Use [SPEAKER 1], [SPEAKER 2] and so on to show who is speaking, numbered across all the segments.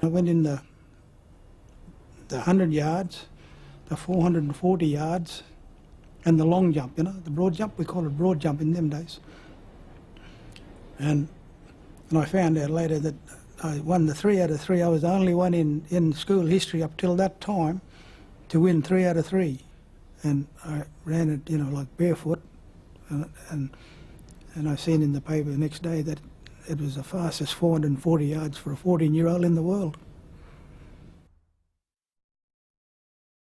[SPEAKER 1] I went in the 100 yards, the 440 yards, and the long jump, you know, the broad jump. We call it broad jump in them days. And I found out later that I won the 3 out of 3. I was the only one in school history up till that time to win 3 out of 3. And I ran it, you know, like barefoot. And I seen in the paper the next day that it was the fastest 440 yards for a 14-year-old in the world.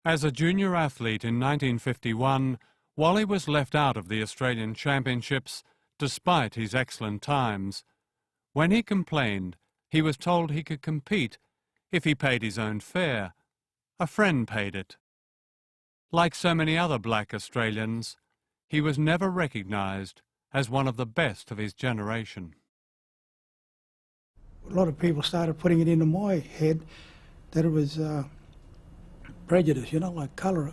[SPEAKER 2] As a junior athlete in 1951, Wally was left out of the Australian Championships despite his excellent times. When he complained, he was told he could compete if he paid his own fare. A friend paid it. Like so many other black Australians, he was never recognised as one of the best of his generation.
[SPEAKER 1] A lot of people started putting it into my head that it was prejudice, you know, like colour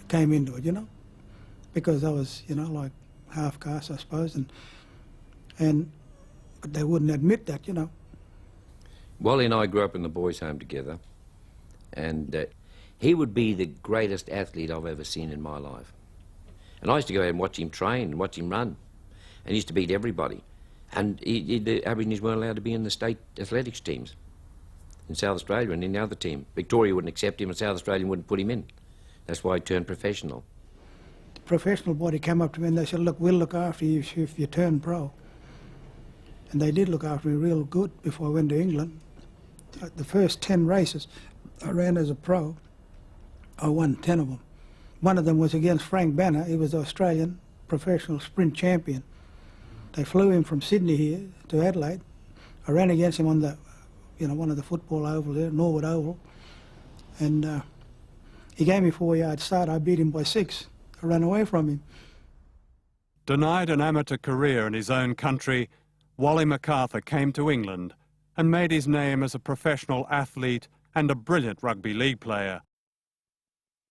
[SPEAKER 1] came into it, you know, because I was, you know, like half caste, I suppose, but they wouldn't admit that, you know.
[SPEAKER 3] Wally and I grew up in the boys' home together, and he would be the greatest athlete I've ever seen in my life. And I used to go out and watch him train and watch him run, and he used to beat everybody. And the Aborigines weren't allowed to be in the state athletics teams in South Australia and in the other team. Victoria wouldn't accept him and South Australia wouldn't put him in. That's why he turned professional.
[SPEAKER 1] The professional body came up to me and they said, look, we'll look after you if you turn pro. And they did look after me real good before I went to England. The first 10 races I ran as a pro, I won 10 of them. One of them was against Frank Banner. He was the Australian professional sprint champion. They flew him from Sydney here to Adelaide. I ran against him on the, you know, one of the football ovals there, Norwood Oval, and he gave me 4-yard start. I beat him by 6. I ran away from him.
[SPEAKER 2] Denied an amateur career in his own country, Wally MacArthur came to England and made his name as a professional athlete and a brilliant rugby league player.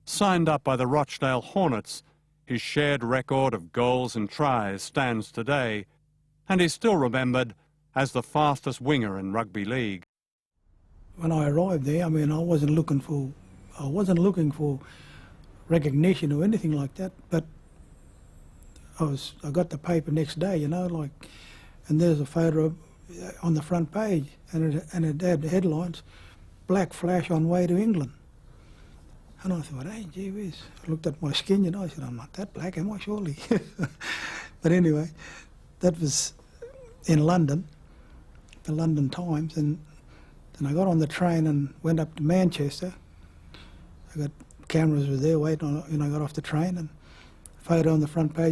[SPEAKER 2] Signed up by the Rochdale Hornets, his shared record of goals and tries stands today, and is still remembered as the fastest winger in rugby league.
[SPEAKER 1] When I arrived there, I mean, I wasn't looking for recognition or anything like that, but I got the paper next day, you know, like, and there's a photo on the front page, and it had the headlines, "Black Flash on way to England." And I thought, hey, gee whiz. I looked at my skin, you know, I said, I'm not that black, am I, surely? But anyway, that was in London, the London Times, and then I got on the train and went up to Manchester. I got cameras were there waiting on, you know, I got off the train and photo on the front page.